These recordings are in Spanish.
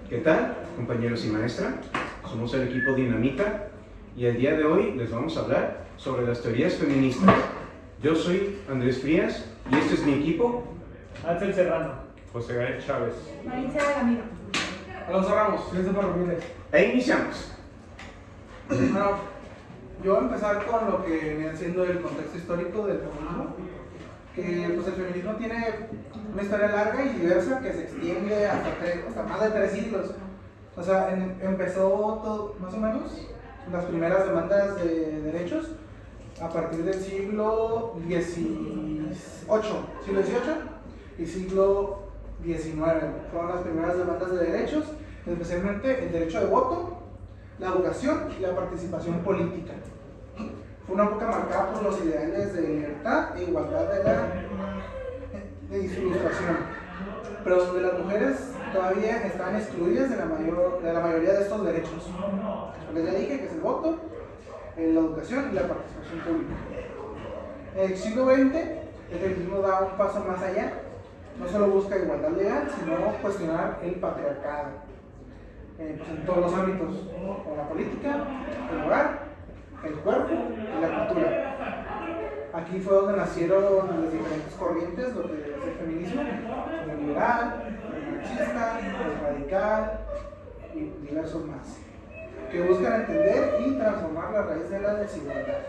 ¿Qué tal, compañeros y maestra? Somos el equipo Dinamita y el día de hoy les vamos a hablar sobre las teorías feministas. Yo soy Andrés Frías y este es mi equipo. Ángel Serrano, José Gael Chávez, Maritza Ramiro, Alonso Ramos, Christopher Ramírez. E iniciamos. Bueno, yo voy a empezar con lo que viene siendo el contexto histórico del feminismo. Que pues el feminismo tiene una historia larga y diversa que se extiende hasta más de 3 siglos. O sea, empezó todo, más o menos las primeras demandas de derechos a partir del siglo XVIII y siglo XIX. Fueron las primeras demandas de derechos, especialmente el derecho de voto, la educación y la participación política. Fue una época marcada por los ideales de libertad e igualdad de ilustración, pero donde las mujeres todavía están excluidas de la mayoría de estos derechos. Les ya dije que es el voto, la educación y la participación pública. En el siglo XX, el feminismo da un paso más allá. No solo busca igualdad legal, sino cuestionar el patriarcado pues en todos los ámbitos, como la política, el hogar, el cuerpo y la cultura. Aquí fue donde nacieron las diferentes corrientes, lo que es el feminismo, el liberal, el marxista, el radical y diversos más, que buscan entender y transformar la raíz de la desigualdad.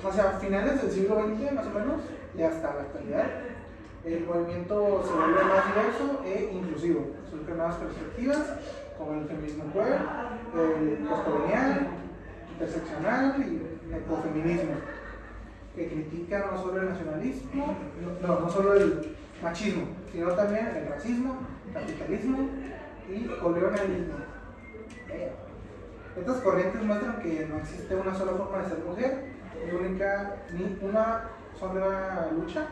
Hacia finales del siglo XX, más o menos, y hasta la actualidad, el movimiento se vuelve más diverso e inclusivo. Surgen nuevas perspectivas, como el feminismo queer, el postcolonial, interseccional y ecofeminismo, que critica no solo el nacionalismo, no solo el machismo, sino también el racismo, capitalismo y colonialismo. Estas corrientes muestran que no existe una sola forma de ser mujer, ni una sola lucha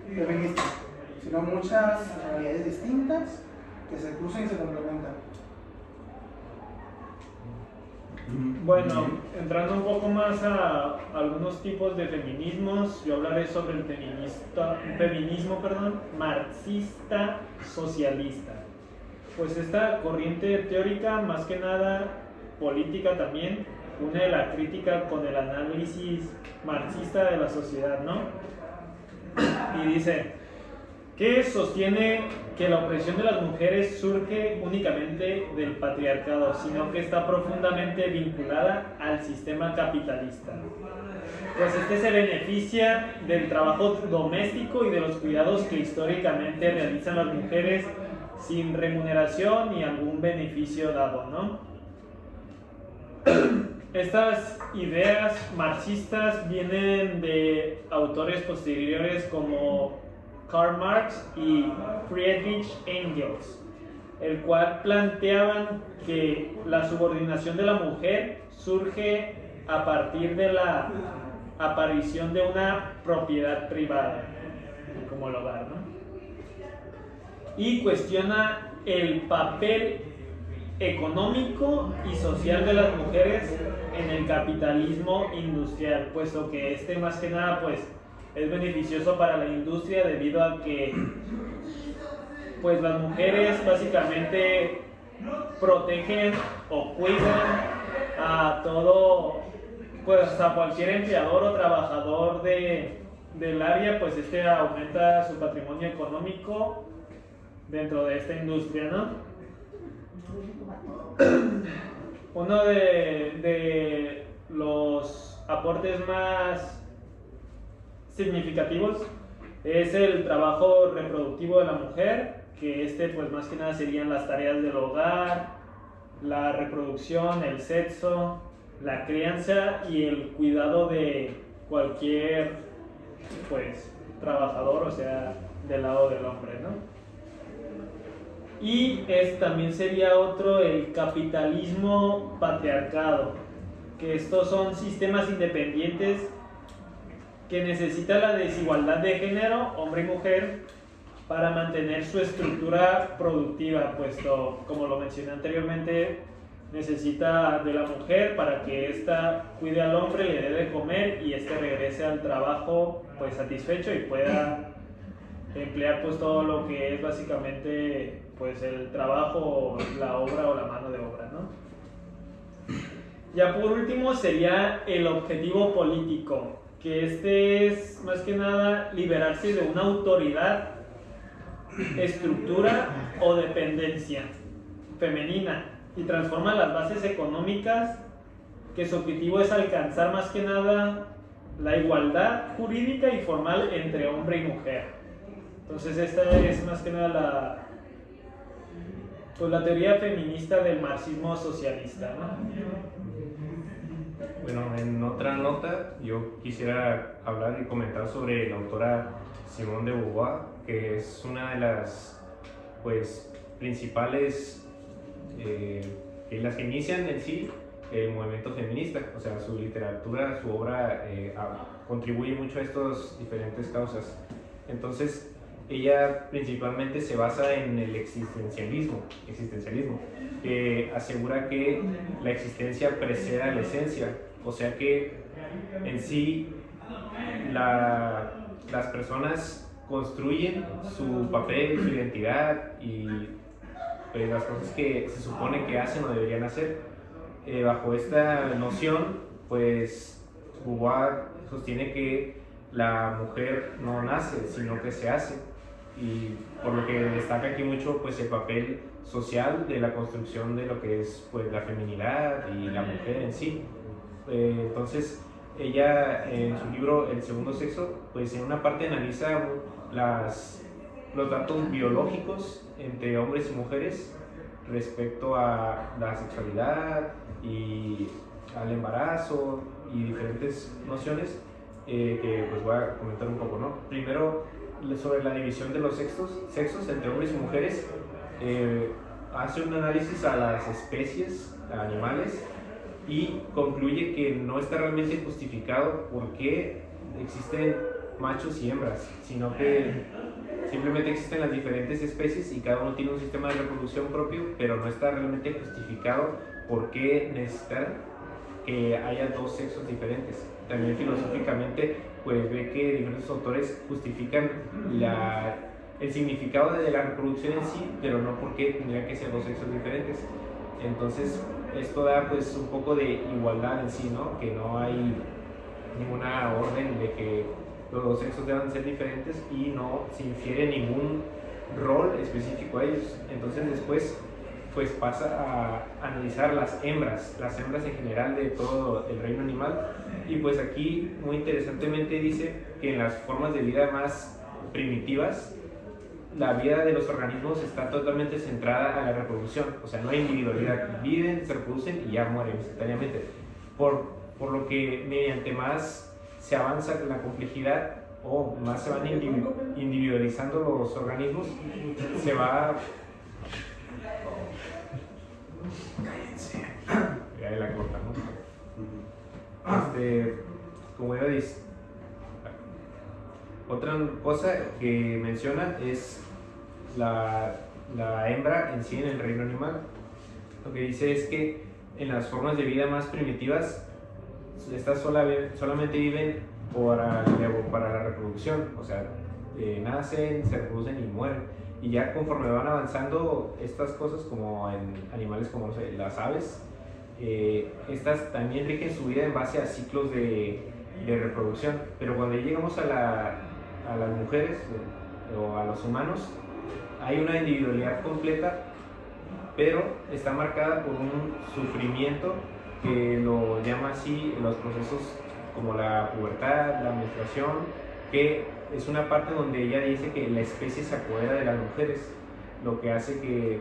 feminista, sino muchas realidades distintas que se cruzan y se complementan. Bueno, entrando un poco más a algunos tipos de feminismos, yo hablaré sobre el feminismo marxista socialista. Pues esta corriente teórica, más que nada política también, une la crítica con el análisis marxista de la sociedad, ¿no? Y dice que sostiene que la opresión de las mujeres surge únicamente del patriarcado, sino que está profundamente vinculada al sistema capitalista. Pues este se beneficia del trabajo doméstico y de los cuidados que históricamente realizan las mujeres sin remuneración ni algún beneficio dado, ¿no? Estas ideas marxistas vienen de autores posteriores como Karl Marx y Friedrich Engels, el cual planteaban que la subordinación de la mujer surge a partir de la aparición de una propiedad privada, como el hogar, ¿no? Y cuestiona el papel económico y social de las mujeres en el capitalismo industrial, puesto que más que nada pues es beneficioso para la industria debido a que pues las mujeres básicamente protegen o cuidan a todo, pues a cualquier empleador o trabajador del área, pues aumenta su patrimonio económico dentro de esta industria, ¿no? Uno de los aportes más significativos es el trabajo reproductivo de la mujer, que pues más que nada serían las tareas del hogar, la reproducción, el sexo, la crianza y el cuidado de cualquier pues trabajador, o sea, del lado del hombre, ¿no? Y también sería otro el capitalismo patriarcado, que estos son sistemas independientes que necesitan la desigualdad de género, hombre y mujer, para mantener su estructura productiva, puesto, como lo mencioné anteriormente, necesita de la mujer para que ésta cuide al hombre, le dé de comer y regrese al trabajo pues satisfecho y pueda emplear pues todo lo que es básicamente pues el trabajo, la obra o la mano de obra, ¿no? Ya por último sería el objetivo político, que este es más que nada liberarse de una autoridad, estructura o dependencia femenina y transforma las bases económicas, que su objetivo es alcanzar más que nada la igualdad jurídica y formal entre hombre y mujer. Entonces esta es más que nada la teoría feminista del marxismo socialista, ¿no? Bueno, en otra nota yo quisiera hablar y comentar sobre la autora Simone de Beauvoir, que es una de las principales, las que inician en sí el movimiento feminista. O sea, su literatura, su obra contribuye mucho a estas diferentes causas. Entonces, ella principalmente se basa en el existencialismo, que asegura que la existencia precede a la esencia. O sea que en sí las personas construyen su papel, su identidad y pues, las cosas que se supone que hacen o deberían hacer. Bajo esta noción, pues Beauvoir sostiene que la mujer no nace, sino que se hace. Y por lo que destaca aquí mucho pues el papel social de la construcción de lo que es pues la feminidad y la mujer en sí. Entonces ella en su libro El segundo sexo pues en una parte analiza los datos biológicos entre hombres y mujeres respecto a la sexualidad y al embarazo y diferentes nociones que pues voy a comentar un poco, ¿no? Primero, sobre la división de los sexos entre hombres y mujeres, hace un análisis a las especies animales y concluye que no está realmente justificado por qué existen machos y hembras, sino que simplemente existen las diferentes especies y cada uno tiene un sistema de reproducción propio, pero no está realmente justificado por qué necesitar que haya dos sexos diferentes. También filosóficamente pues ve que diferentes autores justifican el significado de la reproducción en sí, pero no por qué tendrían que ser dos sexos diferentes. Entonces esto da pues un poco de igualdad en sí, ¿no? Que no hay ninguna orden de que los dos sexos deban ser diferentes y no se infiere ningún rol específico a ellos. Entonces después pues pasa a analizar las hembras en general de todo el reino animal, y pues aquí muy interesantemente dice que en las formas de vida más primitivas la vida de los organismos está totalmente centrada a la reproducción. O sea, no hay individualidad, viven, se reproducen y ya mueren instantáneamente, por lo que mediante más se avanza en la complejidad o más se van individualizando los organismos, se va... Cállense. Ya la cortamos. Como ya dice, otra cosa que menciona es la hembra en sí en el reino animal. Lo que dice es que en las formas de vida más primitivas, estas solamente viven para la reproducción. O sea, nacen, se reproducen y mueren. Y ya conforme van avanzando estas cosas, como en animales como, no sé, las aves, estas también rigen su vida en base a ciclos de reproducción. Pero cuando llegamos a las mujeres o a los humanos, hay una individualidad completa, pero está marcada por un sufrimiento que lo llama así los procesos como la pubertad, la menstruación, que es una parte donde ella dice que la especie se apodera de las mujeres, lo que hace que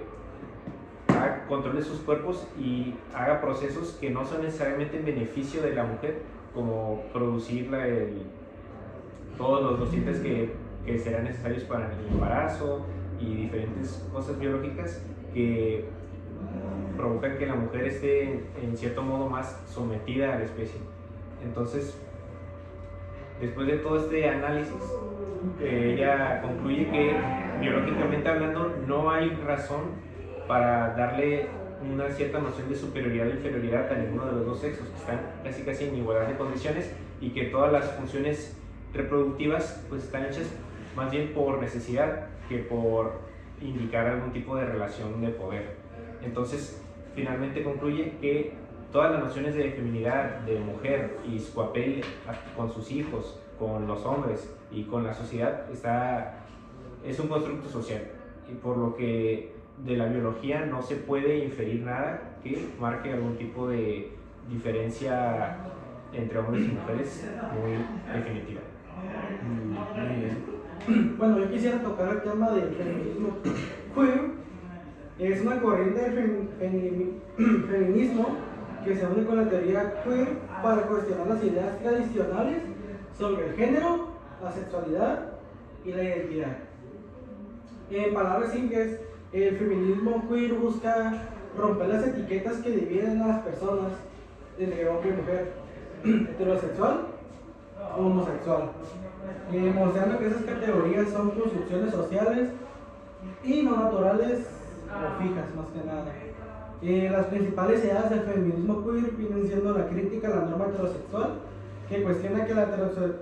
controle sus cuerpos y haga procesos que no son necesariamente en beneficio de la mujer, como producir todos los nutrientes que serán necesarios para el embarazo y diferentes cosas biológicas que provocan que la mujer esté en cierto modo más sometida a la especie. Entonces, después de todo este análisis, ella concluye que biológicamente hablando no hay razón para darle una cierta noción de superioridad o inferioridad a ninguno de los dos sexos, que están casi en igualdad de condiciones, y que todas las funciones reproductivas pues están hechas más bien por necesidad que por indicar algún tipo de relación de poder. Entonces, finalmente concluye que todas las nociones de feminidad, de mujer y su papel con sus hijos, con los hombres y con la sociedad es un constructo social, y por lo que de la biología no se puede inferir nada que marque algún tipo de diferencia entre hombres y mujeres muy definitiva. Muy bien. Bueno, yo quisiera tocar el tema del feminismo queer. Es una corriente del feminismo que se une con la teoría queer para cuestionar las ideas tradicionales sobre el género, la sexualidad y la identidad. En palabras simples, el feminismo queer busca romper las etiquetas que dividen a las personas entre hombre y mujer, heterosexual o homosexual, mostrando que esas categorías son construcciones sociales y no naturales o fijas, más que nada. Las principales ideas del feminismo queer vienen siendo la crítica a la norma heterosexual, que cuestiona que la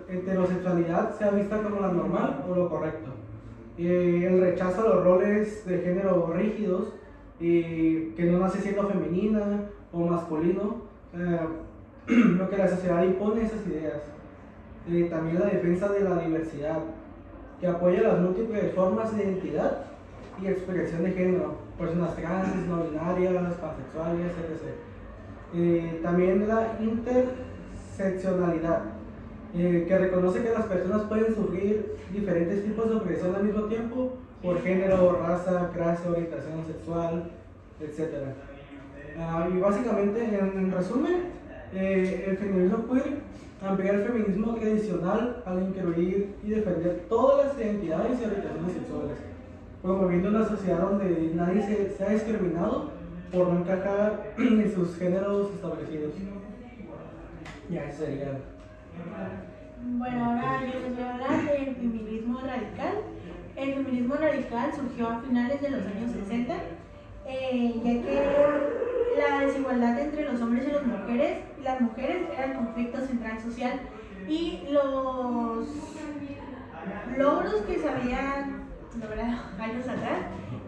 heterosexualidad sea vista como la normal o lo correcto. El rechazo a los roles de género rígidos, que no nace siendo femenina o masculino, lo que la sociedad impone esas ideas. También la defensa de la diversidad, que apoya las múltiples formas de identidad y expresión de género, personas trans, no binarias, pansexuales, etc. También la interseccionalidad, que reconoce que las personas pueden sufrir diferentes tipos de opresión al mismo tiempo por género, raza, clase, orientación sexual, etc. Y básicamente, en resumen, el feminismo queer amplía el feminismo tradicional al incluir y defender todas las identidades y orientaciones sexuales, promoviendo una sociedad donde nadie sea discriminado por no encajar en sus géneros establecidos. Ya, eso sería. Bueno, ahora yo les voy a hablar del feminismo radical. El feminismo radical surgió a finales de los años 60, ya que la desigualdad entre los hombres y las mujeres era el conflicto central social, y los logros que se habían logrado años atrás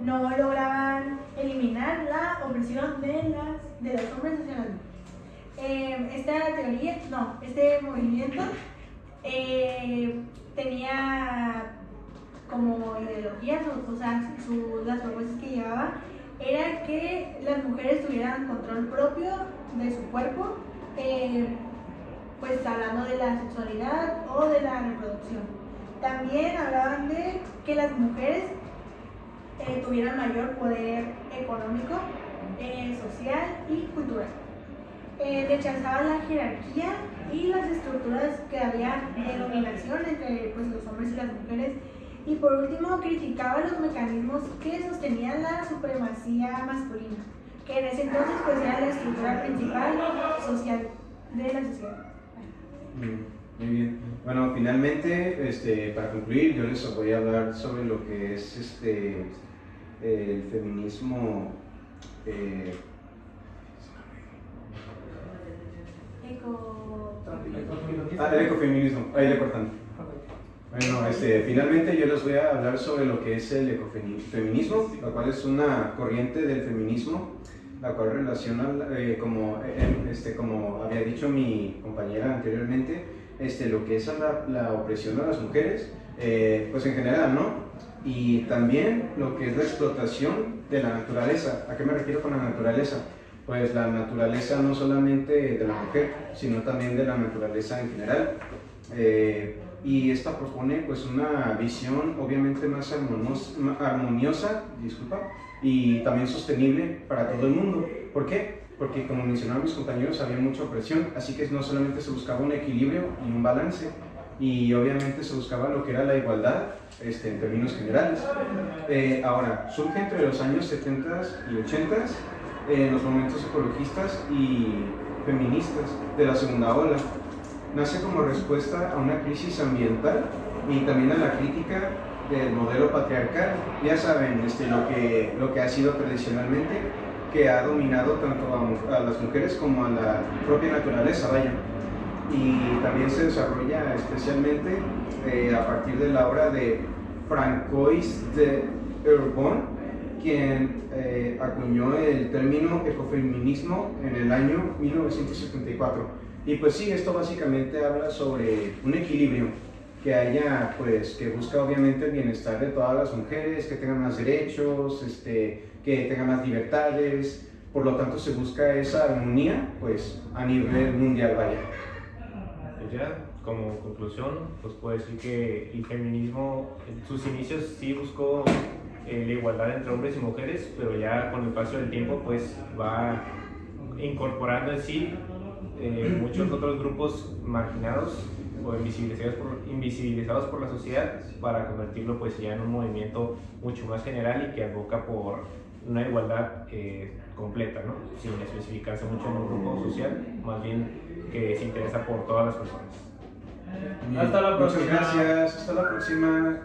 no lograban eliminar la opresión de los hombres hacia las mujeres. Este movimiento tenía como ideologías, las propuestas que llevaba era que las mujeres tuvieran control propio de su cuerpo, pues hablando de la sexualidad o de la reproducción. También hablaban de que las mujeres tuvieran mayor poder económico, social y cultural. Rechazaban la jerarquía y las estructuras que había de dominación entre los hombres y las mujeres. Y por último, criticaba los mecanismos que sostenían la supremacía masculina, que en ese entonces era la estructura principal social de la sociedad. Muy bien. Bueno, finalmente, para concluir, yo les voy a hablar sobre lo que es el feminismo. El ecofeminismo. Ahí le cortan. Bueno, finalmente yo les voy a hablar sobre lo que es el ecofeminismo, la cual es una corriente del feminismo, la cual relaciona, como había dicho mi compañera anteriormente, lo que es la opresión a las mujeres, pues en general, ¿no? Y también lo que es la explotación de la naturaleza. ¿A qué me refiero con la naturaleza? Pues la naturaleza no solamente de la mujer, sino también de la naturaleza en general. Y esta propone pues una visión obviamente más armoniosa, y también sostenible para todo el mundo. ¿Por qué? Porque como mencionaban mis compañeros, había mucha opresión, así que no solamente se buscaba un equilibrio y un balance, y obviamente se buscaba lo que era la igualdad en términos generales. Ahora, surge entre los años 70 y 80 los movimientos ecologistas y feministas de la segunda ola. Nace como respuesta a una crisis ambiental y también a la crítica del modelo patriarcal. Ya saben, lo que ha sido tradicionalmente, que ha dominado tanto a las mujeres como a la propia naturaleza, vaya. Y también se desarrolla especialmente a partir de la obra de Francois de Earborn, quien acuñó el término ecofeminismo en el año 1974. Y pues sí, esto básicamente habla sobre un equilibrio que haya, pues, que busca obviamente el bienestar de todas las mujeres, que tengan más derechos, que tengan más libertades. Por lo tanto, se busca esa armonía, pues, a nivel mundial, vaya. Pues ya, como conclusión, pues puedo decir que el feminismo en sus inicios sí buscó la igualdad entre hombres y mujeres, pero ya con el paso del tiempo pues va incorporando en sí muchos otros grupos marginados o invisibilizados por la sociedad para convertirlo pues ya en un movimiento mucho más general y que aboca por una igualdad completa, ¿no? Sin especificarse mucho en un grupo social, más bien que se interesa por todas las personas. Hasta la próxima. Muchas gracias, hasta la próxima.